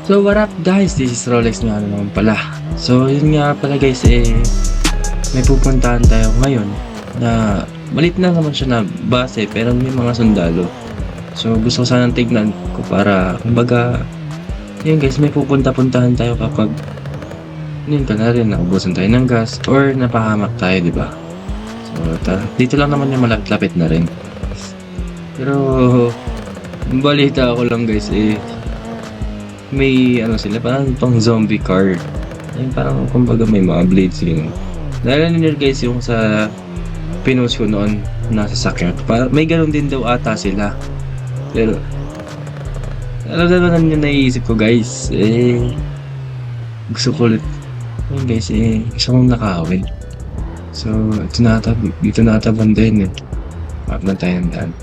So what up guys, this is Rolex nga naman pala. So yun nga pala guys, may pupuntahan tayo ngayon na malit na naman siya na base pero may mga sundalo. So gusto ko sanang tignan ko para kumbaga yun guys, may pupunta-puntahan tayo kapag yun ka na rin, naubusan tayo ng gas or napahamak tayo, di ba? So dito lang naman yung malapit na rin. Pero balita ako lang guys, may ano sila, parang pang zombie car. Yung parang kumbaga may mga blades yun. Dahil nila guys yung sa pinost ko noon nasa sakyan. May ganun din daw ata sila. Pero alam naman yung naiisip ko guys. Gusto ko ulit. Yun guys, gusto kong nakawin. So dito nata banda yun eh. Map na tayo ng daan.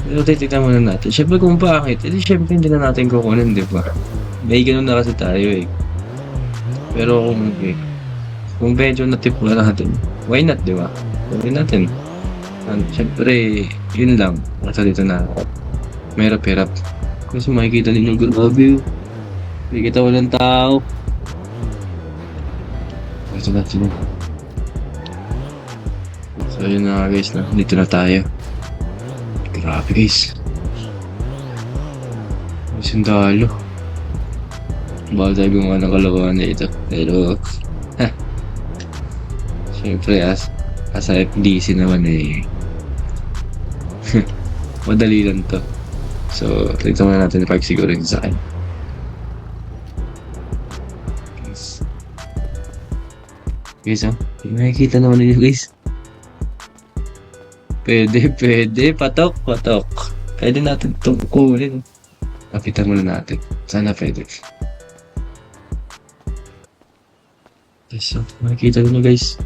Pero titignan muna natin. Siyempre kung bakit, siyempre hindi na natin kukunin, di ba? May ganun na kasi tayo eh. Pero kung medyo natipula natin, why not, di ba? Gawin natin. Siyempre, yun lang. Nasa dito na may hirap-hirap. Kasi makikita ninyo, grabe. Makikita walang tao. Ito natin. So yun na guys, dito na tayo. Grabe guys. May sundalo. Bawal tayo gumawa ng kalokohan na ito. Pero siyempre as a FDC naman madali lang to. So tignan muna natin yung pagsigurin sa akin. Guys, nakikita naman ninyo guys. Pwede. Patok. Pwede natin itong kunin. Kapitan muna natin. Sana pwede. So, makikita nyo guys.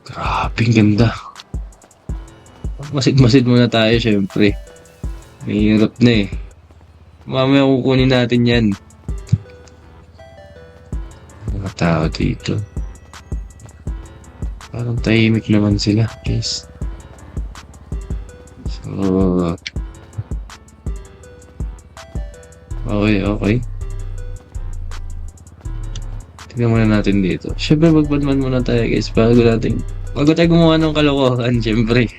Grabe, ganda. Masid muna tayo syempre. Mahirap na eh. Mamaya kukunin natin yan. Mga tao dito. Parang tahimik naman sila, guys. So, okay. Tignan muna natin dito. Siyempre, magbadman muna tayo, guys. Bago tayo gumawa ng kalokohan, siyempre.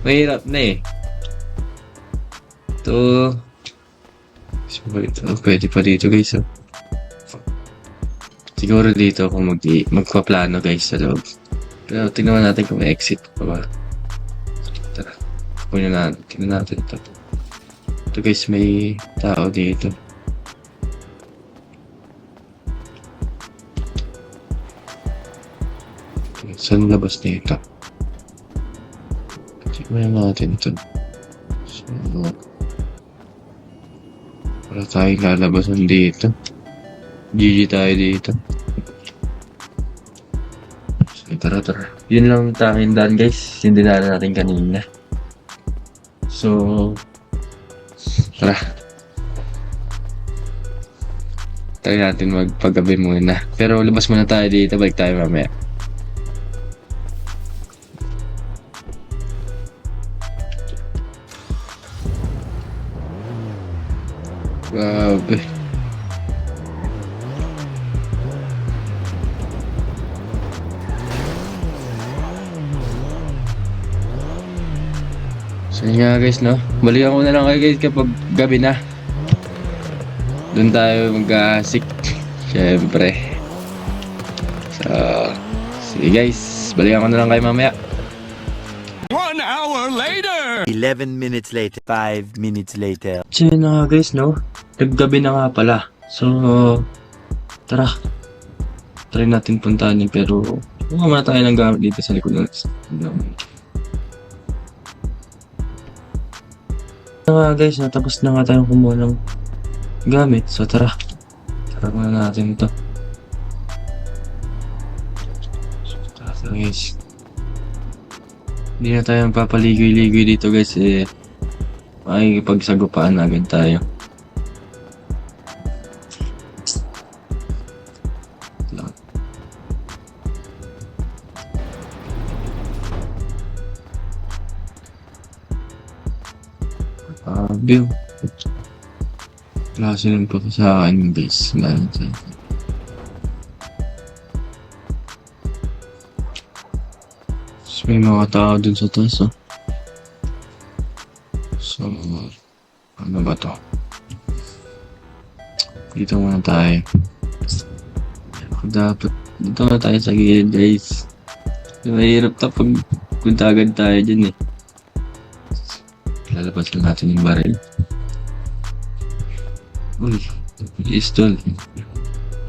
Mahirap na eh. Ito. Pwede pa dito, guys. Siguro dito kung magpaplano, guys, sa loob. Pero tingnan natin kung may exit pa ba. Tara. Tingnan natin ito. Ito guys, may tao dito. Saan labas nito? Tingnan natin ito. So, wala tayong lalabasan dito. GG tayo dito. Tara. Yun lang tanging daan guys. Hindi na natin kanina. So, tara. Try natin magpagabi muna. Pero labas muna tayo dito. Balik tayo mamaya. Grabe. So yun nga guys, no? Balikan ko na lang kayo guys kapag gabi na. Doon tayo mag-asik. Siyempre. So, sige guys. Balikan ko na lang kayo mamaya. 1 hour later! 11 minutes later. 5 minutes later. So yun na nga guys, no? Naggabi na nga pala. So, tara. Try natin puntahan yun pero muna tayo ng gamit dito sa likod ng nga guys, natapos na nga tayong kumuha ng gamit. So tara muna natin ito. So, tara guys. Hindi na tayo papaligoy-ligoy dito guys makikipagsagupaan agad tayo. View. Klase nun po sa akin guys. Galing sa So, may mga tao dun sa taas, oh. So, ano ba to? Dito muna tayo. Dapat, dito muna tayo sa gilid, guys. Mahirap na pag punta agad tayo dyan, eh. Lalabas na natin yung baril. Uy, pistol.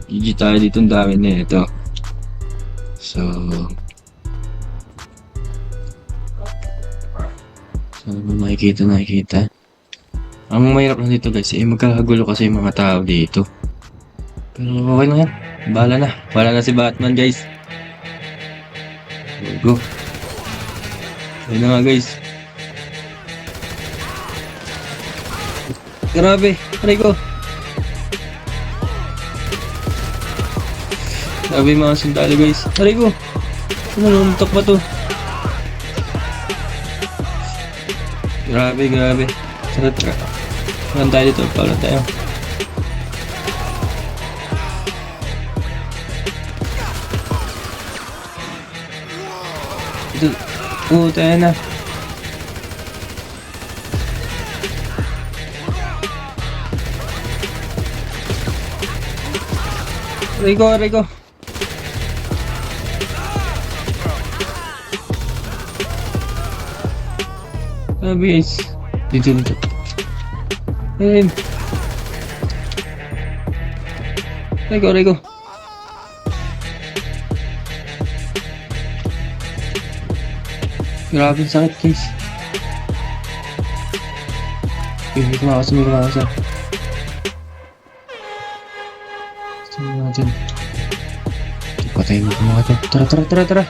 GG tayo dito, ang dami na ito. So, nakikita. Ang mahirap lang dito guys, magkakagulo kasi yung mga tao dito. Pero okay na yan. Bahala na si Batman guys. Go. Ayun na nga guys. Grabe, aray ko. Grabe yung mga sundalo guys. Aray ko. Nanuntok pa to. Grabe. Tara. Saan tayo dito? Paano tayo? Ito. Tayo na. Aray ko. Guys. Dito. Ayun. Aray ko. Grabe sakit guys. May kumakasa. Gusto natin. Patayin mo mga ito. Tara.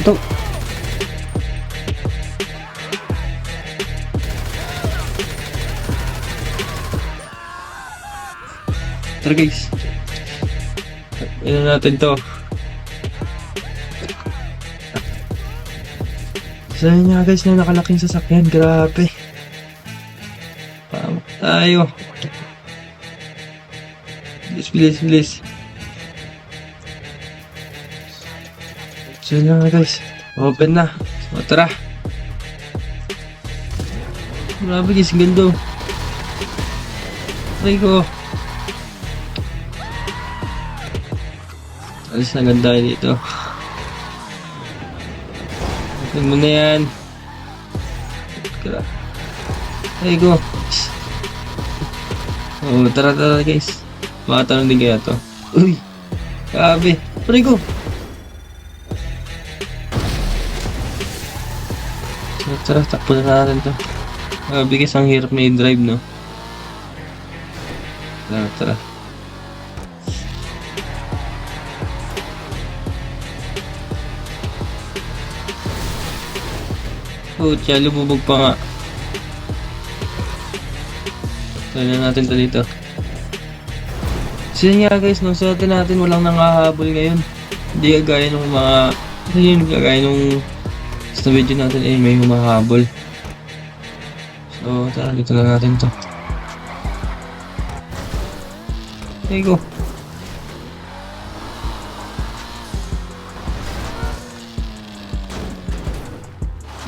Ito. Tara guys. Ano natin to? Sayang nga guys na nakalaking sasakyan. Grabe. Pamak tayo. Bilis. So yun nga guys. Open na. So tara. Grabe guys. Ganda. Aray ko. Alis na ganda dito. Open mo na yan. Aray ko. Oh, tara guys. Makatanong din kaya to. Uy! Grabe! Aray ko! Tara, takpo na natin to. Grabe guys, ang hirap na i-drive, no? Tara. Oh, tiyan, lumubog pa nga. Try na natin to dito. So yun nga guys, no, swerte natin walang nangahabol ngayon. Hindi kagaya nung mga, kagaya nung sa video natin may humahabol. So tara, dito lang natin to. There you go.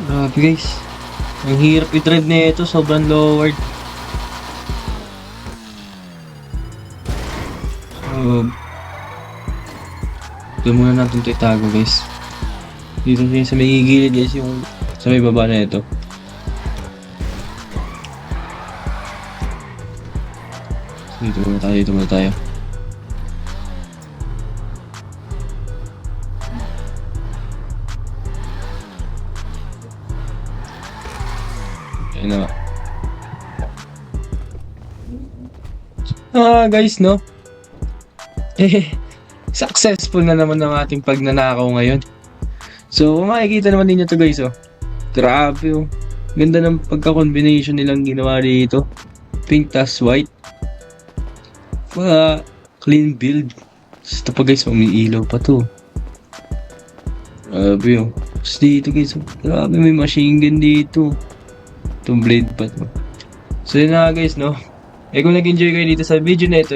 Grabe guys, ang hirap i-drive na ito, sobrang lowered. Doon muna natin ito itago guys. Dito sa may gilid guys, yung sa may baba na ito. So, dito muna tayo. Ayun na. Guys, no? Successful na naman ang ating pagnanakaw ngayon. So, makikita naman ninyo to guys, oh. Grabe, oh. Ganda ng pagka-combination nilang ginawa dito. Pink tas white. Clean build. Ito pa guys, umiilaw pa to. Grabe, oh. Tapos dito guys, oh. Grabe, may machine gun dito. Itong blade pa to. So yun na nga guys, no? Kung nag-enjoy kayo dito sa video na ito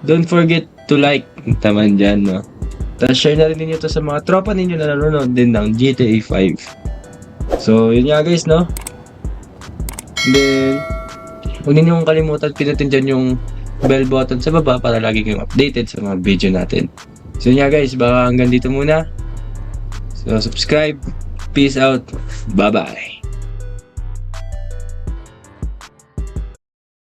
don't forget to like taman dyan, no? Tapos share na rin ninyo to sa mga tropa ninyo na nanonood din ng GTA 5. So yun nga guys, no? And then, huwag ninyong kalimutan pinutin dyan yung bell button sa baba para lagi kayong updated sa mga video natin. So yun nga guys, baka hanggang dito muna. So subscribe. Peace out. Bye-bye.